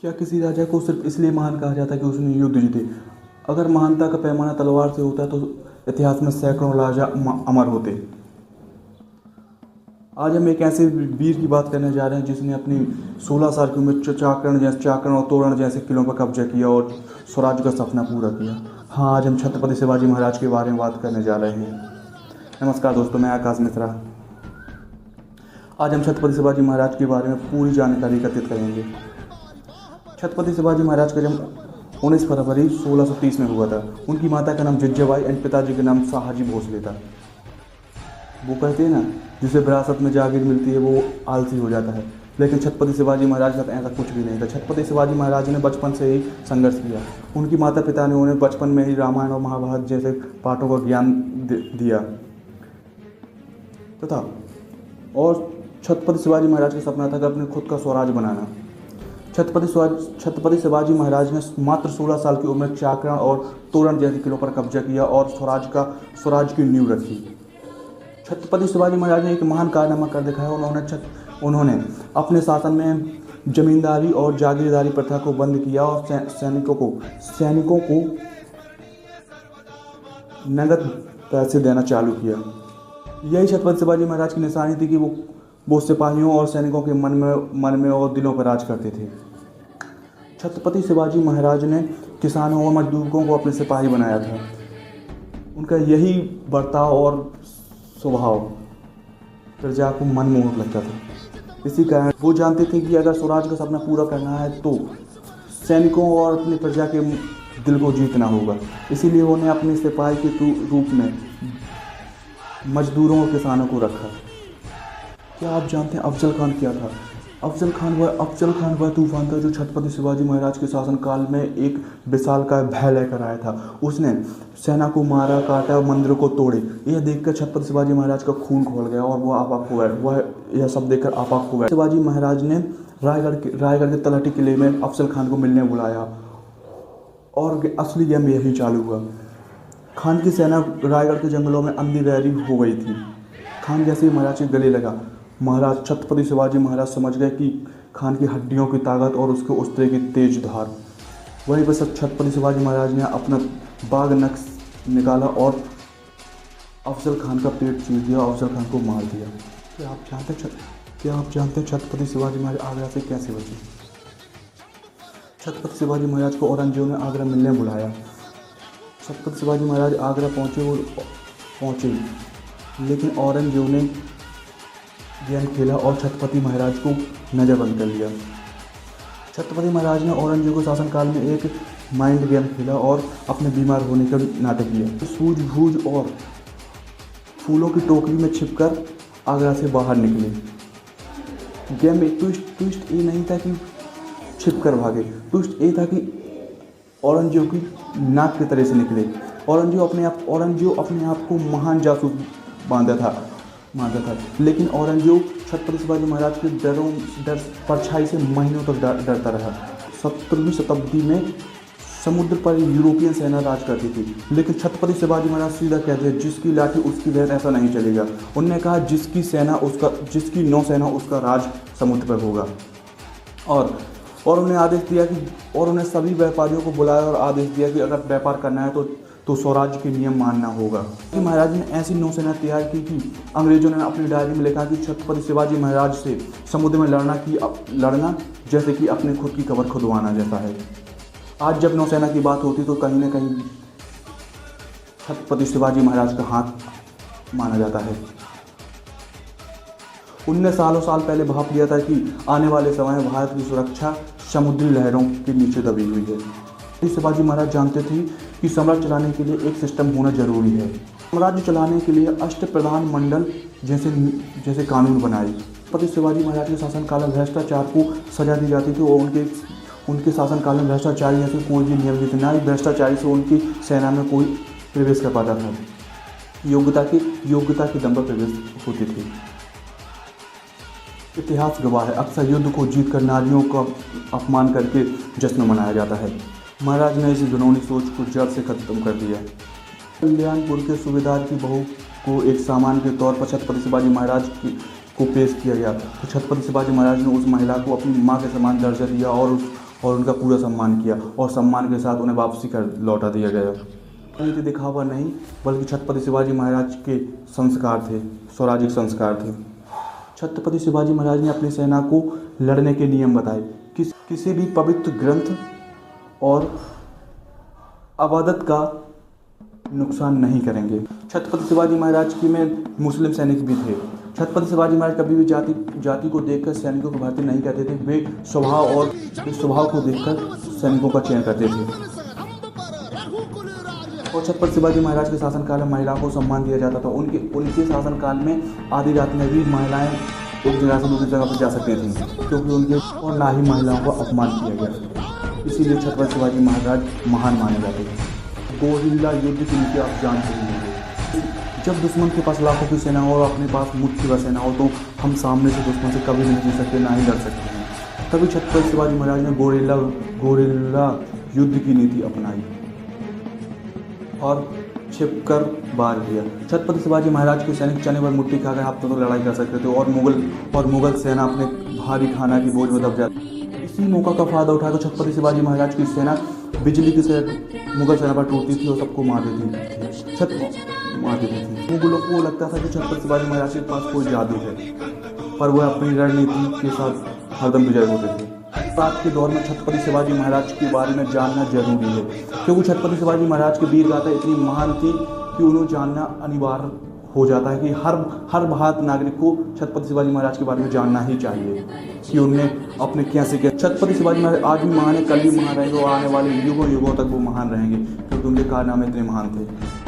क्या किसी राजा को सिर्फ इसलिए महान कहा जाता है कि उसने युद्ध जीते? अगर महानता का पैमाना तलवार से होता तो इतिहास में सैकड़ों राजा अमर होते। आज हम एक ऐसे वीर की बात करने जा रहे हैं जिसने अपनी 16 साल की उम्र चाकरण और तोरण जैसे किलों पर कब्जा किया और स्वराज का सपना पूरा किया। हाँ, आज हम छत्रपति शिवाजी महाराज के बारे में बात करने जा रहे हैं। नमस्कार दोस्तों, मैं आकाश मिश्रा। आज हम छत्रपति शिवाजी महाराज के बारे में पूरी जानकारी एकत्रित करेंगे। छत्रपति शिवाजी महाराज का जन्म 19 फरवरी 1630 में हुआ था। उनकी माता का नाम जिज्जाबाई और पिताजी का नाम शाहजी भोसले था। वो कहते हैं ना, जिसे विरासत में जागीर मिलती है वो आलसी हो जाता है, लेकिन छत्रपति शिवाजी महाराज के साथ ऐसा कुछ भी नहीं था। छत्रपति शिवाजी महाराज ने बचपन से ही संघर्ष किया। उनकी माता पिता ने उन्हें बचपन में ही रामायण और महाभारत जैसे पाठों का ज्ञान दिया तथा और छत्रपति शिवाजी महाराज का सपना था कि अपने खुद का स्वराज बनाना। छत्रपति शिवाजी महाराज ने मात्र 16 साल की उम्र में चाकरण और तोरण जैसे किलों पर कब्जा किया और स्वराज की नींव रखी। छत्रपति शिवाजी महाराज ने एक महान कारनामा कर दिखाया। उन्होंने अपने शासन में जमींदारी और जागीरदारी प्रथा को बंद किया और सैनिकों को नगद पैसे देना चालू किया। यही छत्रपति शिवाजी महाराज की निशानी थी कि वो सिपाहियों और सैनिकों के मन में और दिलों पर राज करते थे। छत्रपति शिवाजी महाराज ने किसानों और मजदूरों को अपने सिपाही बनाया था। उनका यही बर्ताव और स्वभाव प्रजा को मनमोहक लगता था। इसी कारण वो जानते थे कि अगर स्वराज का सपना पूरा करना है तो सैनिकों और अपनी प्रजा के दिल को जीतना होगा। इसीलिए उन्हें अपने सिपाही के रूप में मजदूरों और किसानों को रखा। क्या आप जानते हैं अफजल खान क्या था? अफजल खान वह तूफान था जो छत्रपति शिवाजी महाराज के शासनकाल में एक विशालकाय भय लेकर आया था। उसने सेना को मारा, काटा, मंदिरों को तोड़े। यह देखकर छत्रपति शिवाजी महाराज का खून खोल गया और वो आपा खो गए। वह यह सब देखकर आपा खो गए। शिवाजी महाराज ने रायगढ़ के तलहटी किले में अफजल खान को मिलने बुलाया और असली गेम यही चालू हुआ। खान की सेना रायगढ़ के जंगलों में अंधी बहरी हो गई थी। खान जैसे ही महाराज के गले लगा, महाराज छत्रपति शिवाजी महाराज समझ गए कि खान की हड्डियों की ताकत और उसके उस्त्रे की तेज धार। वहीं पर छत्रपति शिवाजी महाराज ने अपना बाग नक्श निकाला और अफजल खान का पेट चीर दिया और अफजल खान को मार दिया। क्या आप जानते हैं छत्रपति शिवाजी महाराज आगरा से कैसे बचे? छत्रपति शिवाजी महाराज को औरंगजेब ने आगरा मिलने बुलाया। छत्रपति शिवाजी महाराज आगरा पहुँचे लेकिन औरंगजेब ने गेम खेला और छत्रपति महाराज को नज़रबंद कर लिया। छत्रपति महाराज ने औरंगजेब के शासनकाल में एक माइंड गेम खेला और अपने बीमार होने का नाटक किया। सूझबूझ और फूलों की टोकरी में छिपकर आगरा से बाहर निकले। गेम में ट्विस्ट ये नहीं था कि छिपकर भागे, ट्विस्ट ये था कि औरंगजेब की नाक की तरह से निकले। औरंगजेब अपने आप को महान जासूस मानता था, लेकिन औरंगजेब छत्रपति शिवाजी महाराज के डर परछाई से महीनों तक डरता रहा। 17वीं शताब्दी में समुद्र पर यूरोपियन सेना राज करती थी, लेकिन छत्रपति शिवाजी महाराज सीधा कहते हैं, जिसकी लाठी उसकी लहर, ऐसा नहीं चलेगा। उन्होंने कहा जिसकी नौसेना उसका राज समुद्र पर होगा। और उन्हें आदेश दिया कि उन्हें सभी व्यापारियों को बुलाया और आदेश दिया कि अगर व्यापार करना है तो स्वराज के नियम मानना होगा। महाराज ने ऐसी नौसेना तैयार की कि अंग्रेजों ने अपनी डायरी में लिखा कि छत्रपति शिवाजी महाराज से समुद्र में लड़ना जैसे कि अपने खुद की कब्र खुदवाना जैसा है। आज जब नौसेना की बात होती तो कहीं ना कहीं छत्रपति शिवाजी महाराज का हाथ माना जाता है। उनने सालों साल पहले भाप लिया था कि आने वाले समय में भारत की सुरक्षा समुद्री लहरों के नीचे दबी हुई है। शिवाजी महाराज जानते थे कि साम्राज्य चलाने के लिए एक सिस्टम होना जरूरी है। साम्राज्य चलाने के लिए अष्टप्रधान मंडल जैसे कानून बनाए। छत्रपति शिवाजी महाराज के शासनकाल में भ्रष्टाचार को सजा दी जाती थी और उनके शासनकाल में भ्रष्टाचारी ऐसे कोई भी नियम नहीं थे। ना ही भ्रष्टाचारी से उनकी सेना में कोई प्रवेश कर पाता था। योग्यता के दम पर प्रवेश होती थी। इतिहास गवाह है, अक्सर युद्ध को जीतकर नारियों का अपमान करके जश्न मनाया जाता है। महाराज ने इस घिनौनी सोच को जड़ से खत्म कर दिया। कल्याणपुर के सूबेदार की बहू को एक सामान के तौर पर छत्रपति शिवाजी महाराज को पेश किया गया तो छत्रपति शिवाजी महाराज ने उस महिला को अपनी मां के समान दर्जा दिया और और उनका पूरा सम्मान किया और सम्मान के साथ उन्हें वापसी कर लौटा दिया गया। नीति दिखावा नहीं बल्कि छत्रपति शिवाजी महाराज के संस्कार थे, स्वराजिक संस्कार थे। छत्रपति शिवाजी महाराज ने अपनी सेना को लड़ने के नियम बताए, किसी भी पवित्र ग्रंथ और अबादत का नुकसान नहीं करेंगे। छत्रपति शिवाजी महाराज की में मुस्लिम सैनिक भी थे। छत्रपति शिवाजी महाराज कभी भी जाति को देखकर सैनिकों को भर्ती नहीं करते थे। वे स्वभाव को देखकर सैनिकों का चयन करते थे। और छत्रपति शिवाजी महाराज के शासनकाल में महिलाओं को सम्मान दिया जाता था। उनके शासनकाल में आधी रात में भी महिलाएं एक जगह से दूसरी जगह पर जा सकती थीं, क्योंकि उनके और ना ही महिलाओं को अपमान किया गया। इसीलिए छत्रपति शिवाजी महाराज महान माने जाते थे। गोरिल्ला युद्ध की नीति आप जानते ही होंगे। जब दुश्मन के पास लाखों की सेना हो और अपने पास मुट्ठी भर सेना हो तो हम सामने से दुश्मन से कभी नहीं जीत सकते, ना ही लड़ सकते हैं। तभी छत्रपति शिवाजी महाराज ने गोरिल्ला युद्ध की नीति अपनाई और छिपकर वार किया। छत्रपति शिवाजी महाराज के सैनिक चने भर मुट्ठी खाकर हफ्तों तक लड़ाई कर सकते थे और मुगल सेना अपने भारी खाना की बोझ में दब जाती। इसी मौका का फायदा उठाकर छत्रपति शिवाजी महाराज की सेना बिजली की से मुगल सेना पर टूटती थी और सबको मार देती थी। मुगलों को लगता था कि छत्रपति शिवाजी महाराज के पास कोई जादू है, पर वह अपनी रणनीति के साथ हरदम विजय होते थे। आज के दौर में छत्रपति शिवाजी महाराज के बारे में जानना जरूरी है, क्योंकि छत्रपति शिवाजी महाराज की वीर गाथा इतनी महान थी कि उन्हें जानना अनिवार्य हो जाता है कि हर भारतीय नागरिक को छत्रपति शिवाजी महाराज के बारे में जानना ही चाहिए कि उनने अपने कैसे किया। छत्रपति शिवाजी महाराज आज भी महान है, कल भी महान रहेंगे और आने वाले युगों तक वो महान रहेंगे, क्योंकि उनके कारनामे इतने महान थे।